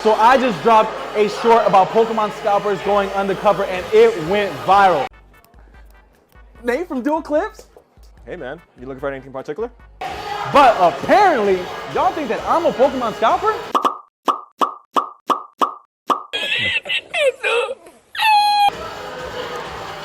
So I just dropped a short about Pokemon Scalpers going undercover and it went viral. Nate from Dual Clips? Hey man, you looking for anything in particular? But apparently, y'all think that I'm a Pokemon Scalper?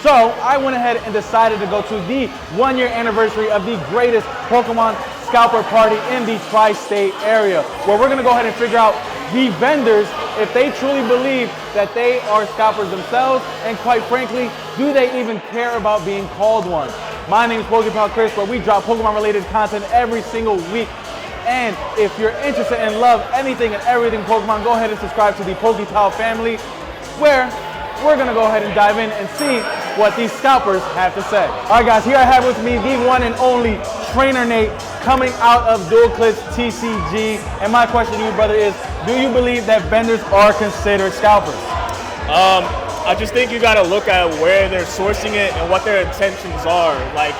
So I went ahead and decided to go to the 1-year anniversary of the greatest Pokemon Scalper party in the tri-state area, where we're gonna go ahead and figure out the vendors, if they truly believe that they are scalpers themselves, and quite frankly, do they even care about being called one? My name is Pokemon Chris, where we drop Pokemon related content every single week. And if you're interested and love anything and everything Pokemon, go ahead and subscribe to the PokePal family, where we're gonna go ahead and dive in and see what these scalpers have to say. All right guys, here I have with me the one and only Trainer Nate, coming out of Dual Clips TCG. And my question to you, brother, is do you believe that vendors are considered scalpers? I just think you gotta look at where they're sourcing it and what their intentions are. Like,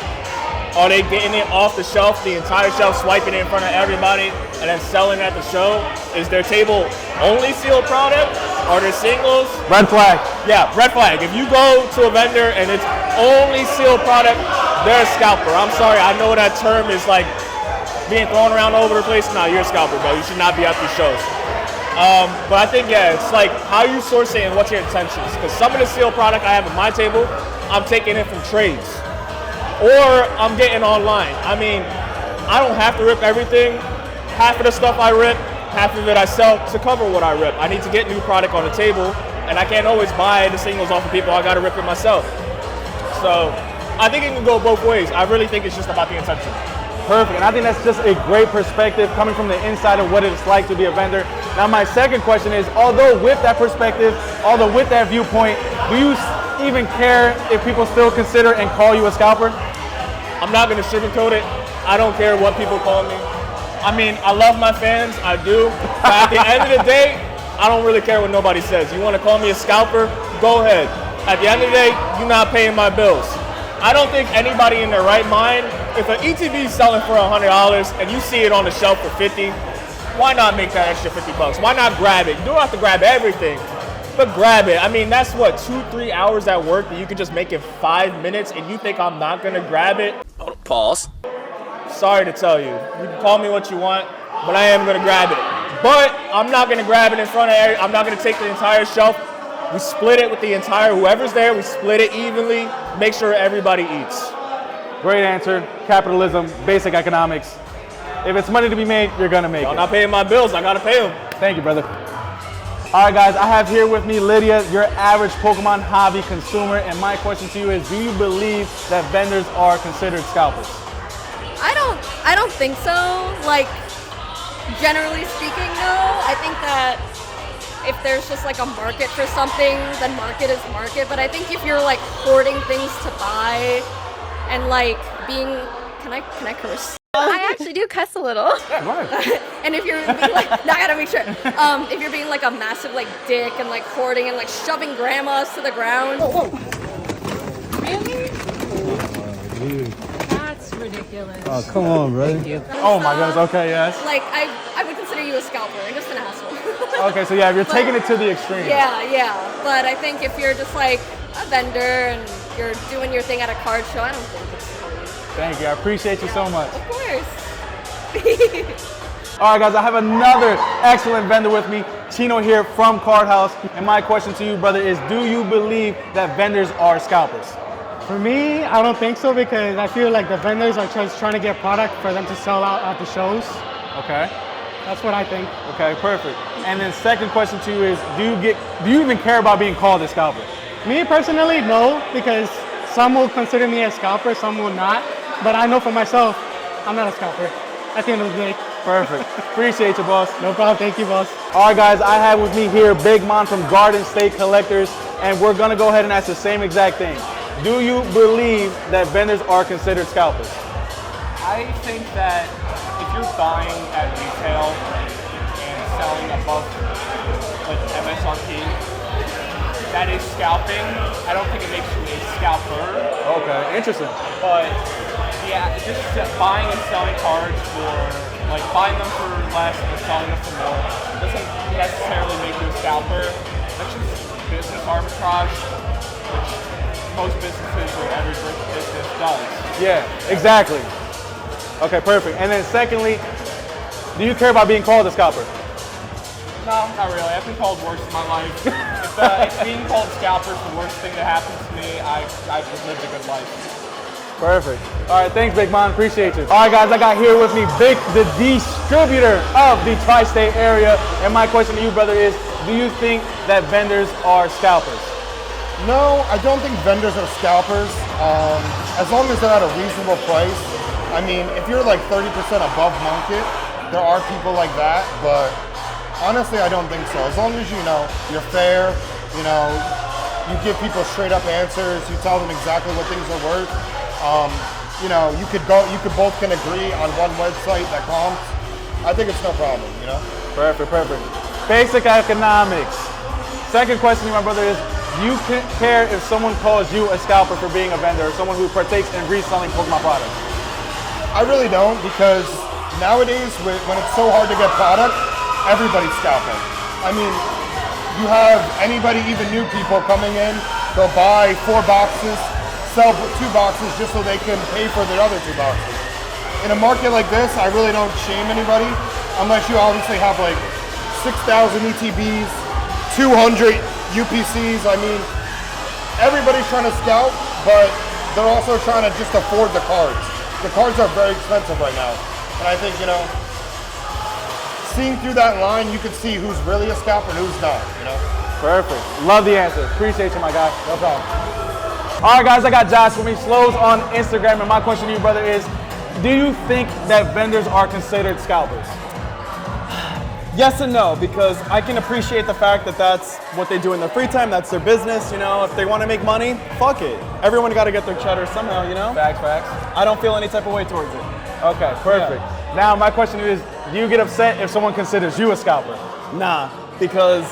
are they getting it off the shelf, the entire shelf, swiping it in front of everybody, and then selling it at the show? Is their table only sealed product? Are there singles? Red flag. Yeah, red flag. If you go to a vendor and it's only sealed product, they're a scalper. I'm sorry, I know that term is like being thrown around all over the place. No, you're a scalper, bro. You should not be at these shows. But I think, yeah, it's like how you source it and what's your intentions. Because some of the sealed product I have at my table, I'm taking it from trades. Or I'm getting online. I mean, I don't have to rip everything. Half of the stuff I rip, half of it I sell to cover what I rip. I need to get new product on the table, and I can't always buy the singles off of people. I gotta rip it myself. So I think it can go both ways. I really think it's just about the intention. Perfect, and I think that's just a great perspective coming from the inside of what it's like to be a vendor. Now my second question is, although with that perspective, although with that viewpoint, do you even care if people still consider and call you a scalper? I'm not gonna sugarcoat it. I don't care what people call me. I mean, I love my fans, I do, but at the end of the day, I don't really care what nobody says. You wanna call me a scalper? Go ahead. At the end of the day, you're not paying my bills. I don't think anybody in their right mind, if an ETB is selling for $100 and you see it on the shelf for 50, why not make that extra 50 bucks? Why not grab it? You don't have to grab everything, but grab it. I mean, that's what, 2-3 hours at work that you could just make in 5 minutes, and you think I'm not gonna grab it? Pause. Sorry to tell you. You can call me what you want, but I am gonna grab it. But I'm not gonna grab it in front of I'm not gonna take the entire shelf. We split it with the entire, whoever's there, we split it evenly, make sure everybody eats. Great answer. Capitalism, basic economics. If it's money to be made, you're gonna make it. I'm not paying my bills, I gotta pay them. Thank you, brother. All right, guys, I have here with me Lydia, your average Pokemon hobby consumer, and my question to you is, do you believe that vendors are considered scalpers? I don't think so. Like, generally speaking, no. I think that if there's just like a market for something, then market is market. But I think if you're like hoarding things to buy and like being, can I curse? I actually do cuss a little. Yeah, right. And if you're being like, no, I gotta make sure. If you're being like a massive like dick and like hoarding and like shoving grandmas to the ground. Whoa. Really? Oh, dude. That's ridiculous. Oh, come on, bro. Oh my goodness, okay, yes. Like, I would consider you a scalper and just an asshole. Okay, so yeah, if you're taking it to the extreme. Yeah. But I think if you're just like a vendor and you're doing your thing at a card show, I don't think it's totally. Thank you, I appreciate you so much. Of course. All right, guys, I have another excellent vendor with me, Chino here from Card House. And my question to you, brother, is do you believe that vendors are scalpers? For me, I don't think so, because I feel like the vendors are just trying to get product for them to sell out at the shows. Okay. That's what I think. Okay, perfect. And then second question to you is, do you even care about being called a scalper? Me personally, no, because some will consider me a scalper, some will not. But I know for myself, I'm not a scalper at the end of the day. Perfect. Appreciate you, boss. No problem. Thank you, boss. All right, guys, I have with me here Big Mon from Garden State Collectors, and we're going to go ahead and ask the same exact thing. Do you believe that vendors are considered scalpers? I think that if you're buying at retail and selling above like MSRP, that is scalping. I don't think it makes you a scalper. Okay, interesting. But yeah, just buying and selling cards for Like buying them for less and selling them for more doesn't necessarily make you a scalper. That's just business arbitrage, which most businesses or every business does. Yeah, exactly. Okay, perfect. And then secondly, do you care about being called a scalper? No, not really. I've been called worse in my life. If being called scalper is the worst thing that happens to me, I've just lived a good life. Perfect. All right, thanks, Big Man. Appreciate you. All right, guys, I got here with me Vic, the distributor of the tri-state area. And my question to you, brother, is do you think that vendors are scalpers? No, I don't think vendors are scalpers. As long as they're at a reasonable price. I mean, if you're like 30% above market, there are people like that, but honestly, I don't think so. As long as you're fair, you give people straight up answers, you tell them exactly what things are worth. You could both can agree on one website that comps. I think it's no problem, Perfect. Basic economics. Second question to my brother is, do you care if someone calls you a scalper for being a vendor or someone who partakes in reselling Pokemon products? I really don't, because nowadays, when it's so hard to get product, everybody's scalping. I mean, you have anybody, even new people coming in, they'll buy 4 boxes, sell 2 boxes just so they can pay for their other 2 boxes. In a market like this, I really don't shame anybody, unless you obviously have like 6,000 ETBs, 200 UPCs. I mean, everybody's trying to scalp, but they're also trying to just afford the cards. The cards are very expensive right now. And I think, seeing through that line, you can see who's really a scalper and who's not, Perfect. Love the answer. Appreciate you, my guy. No problem. All right, guys, I got Josh with me, Slows on Instagram, and my question to you, brother, is do you think that vendors are considered scalpers? Yes and no, because I can appreciate the fact that that's what they do in their free time, that's their business, if they want to make money, fuck it. Everyone got to get their cheddar somehow, Facts. I don't feel any type of way towards it. Okay, perfect. Yeah. Now, my question is, do you get upset if someone considers you a scalper? Nah, because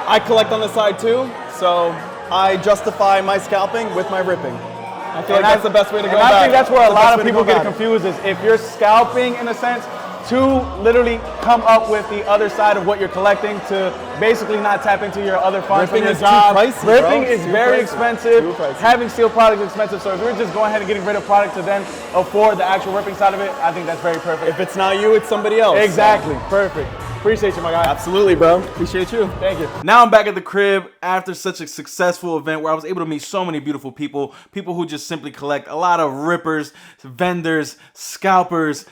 I collect on the side too, so I justify my scalping with my ripping. I feel like that's the best way to go about it. I think that's where a lot of people get confused is if you're scalping, in a sense, to literally come up with the other side of what you're collecting to basically not tap into your other funds from your job. Ripping is very expensive. Having sealed product is expensive. So if you're just going ahead and getting rid of product to then afford the actual ripping side of it, I think that's very perfect. If it's not you, it's somebody else. Exactly. So. Perfect. Appreciate you, my guy. Absolutely, bro. Appreciate you. Thank you. Now I'm back at the crib after such a successful event where I was able to meet so many beautiful people who just simply collect a lot of rippers, vendors, scalpers,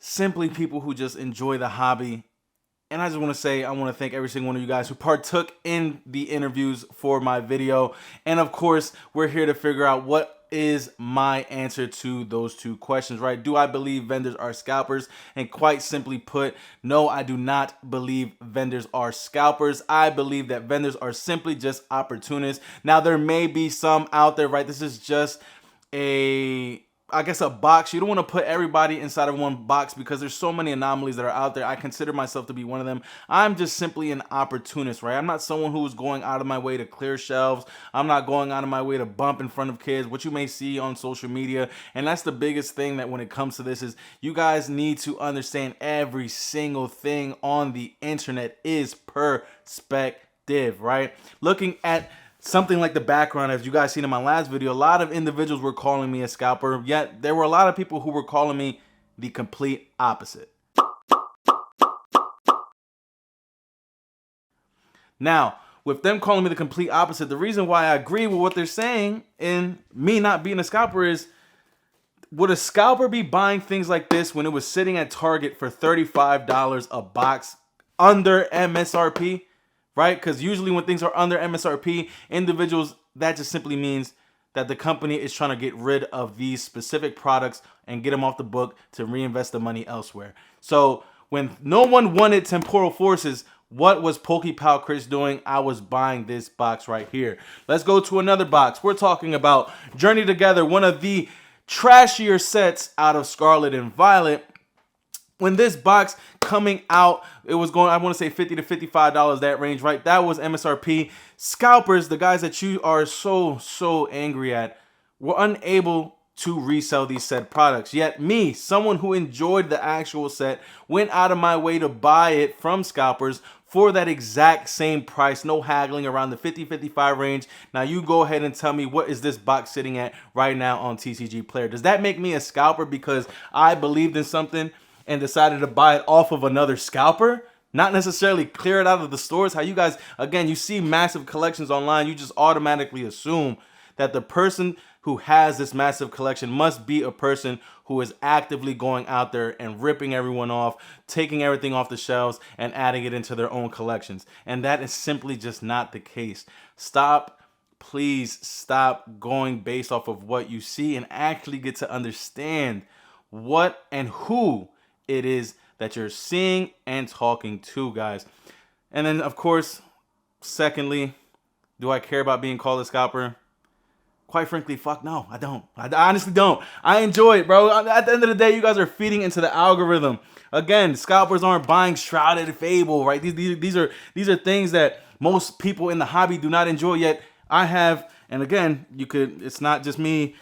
simply people who just enjoy the hobby. And I just want to say, I want to thank every single one of you guys who partook in the interviews for my video. And of course, we're here to figure out what is my answer to those 2 questions, right? Do I believe vendors are scalpers? And quite simply put, no, I do not believe vendors are scalpers. I believe that vendors are simply just opportunists. Now, there may be some out there, right? This is just a box. You don't want to put everybody inside of one box because there's so many anomalies that are out there. I consider myself to be one of them. I'm just simply an opportunist, right? I'm not someone who's going out of my way to clear shelves. I'm not going out of my way to bump in front of kids, what you may see on social media. And that's the biggest thing that when it comes to this is you guys need to understand every single thing on the internet is perspective, right? Looking at something like the background, as you guys seen in my last video, a lot of individuals were calling me a scalper, yet there were a lot of people who were calling me the complete opposite. Now, with them calling me the complete opposite, the reason why I agree with what they're saying and me not being a scalper is, would a scalper be buying things like this when it was sitting at Target for $35 a box under MSRP? Right? Because usually when things are under MSRP, individuals, that just simply means that the company is trying to get rid of these specific products and get them off the book to reinvest the money elsewhere. So when no one wanted temporal forces, what was PokePal Chris doing? I was buying this box right here. Let's go to another box. We're talking about Journey Together, one of the trashier sets out of Scarlet and Violet. When this box coming out, it was going, I want to say $50 to $55, that range, right? That was MSRP. Scalpers, the guys that you are so angry at, were unable to resell these said products. Yet me, someone who enjoyed the actual set, went out of my way to buy it from Scalpers for that exact same price, no haggling, around the 50-55 range. Now you go ahead and tell me, what is this box sitting at right now on TCG Player? Does that make me a scalper because I believed in something and decided to buy it off of another scalper? Not necessarily clear it out of the stores. How you guys, again, you see massive collections online, you just automatically assume that the person who has this massive collection must be a person who is actively going out there and ripping everyone off, taking everything off the shelves and adding it into their own collections. And that is simply just not the case. Stop, please stop going based off of what you see and actually get to understand what and who it is that you're seeing and talking to, guys. And then, of course, secondly, do I care about being called a scalper? Quite frankly, fuck no, I don't. I honestly don't. I enjoy it, bro. At the end of the day, you guys are feeding into the algorithm. Again, scalpers aren't buying Shrouded Fable, right? These are things that most people in the hobby do not enjoy. Yet I have, and again, it's not just me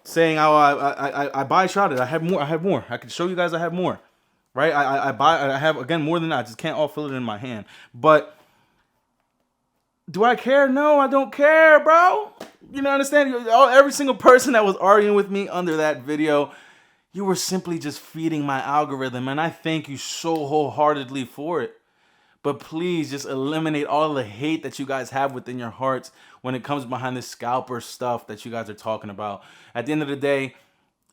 saying, oh, I buy Shrouded. I have more. I can show you guys I have more, right? I have, again, more than that. I just can't all feel it in my hand. But do I care? No, I don't care, bro. You know, understand? Every single person that was arguing with me under that video, you were simply just feeding my algorithm, and I thank you so wholeheartedly for it. But please just eliminate all the hate that you guys have within your hearts when it comes behind this scalper stuff that you guys are talking about. At the end of the day,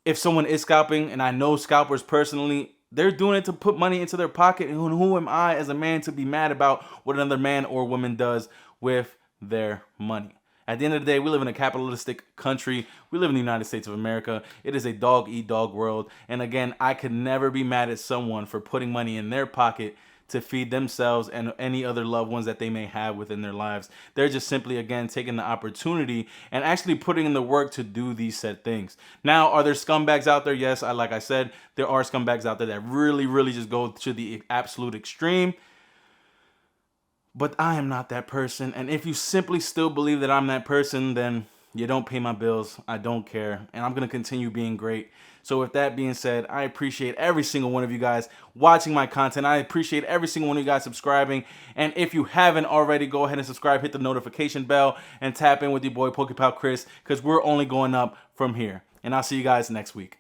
if someone is scalping, and I know scalpers personally, they're doing it to put money into their pocket, and who am I as a man to be mad about what another man or woman does with their money? At the end of the day, we live in a capitalistic country. We live in the United States of America. It is a dog-eat-dog world. And again, I could never be mad at someone for putting money in their pocket to feed themselves and any other loved ones that they may have within their lives. They're just simply, again, taking the opportunity and actually putting in the work to do these said things. Now, are there scumbags out there? Yes, like I said, there are scumbags out there that really, really just go to the absolute extreme. But I am not that person. And if you simply still believe that I'm that person, then you don't pay my bills. I don't care. And I'm going to continue being great. So with that being said, I appreciate every single one of you guys watching my content. I appreciate every single one of you guys subscribing. And if you haven't already, go ahead and subscribe, hit the notification bell, and tap in with your boy PokePal Chris, because we're only going up from here. And I'll see you guys next week.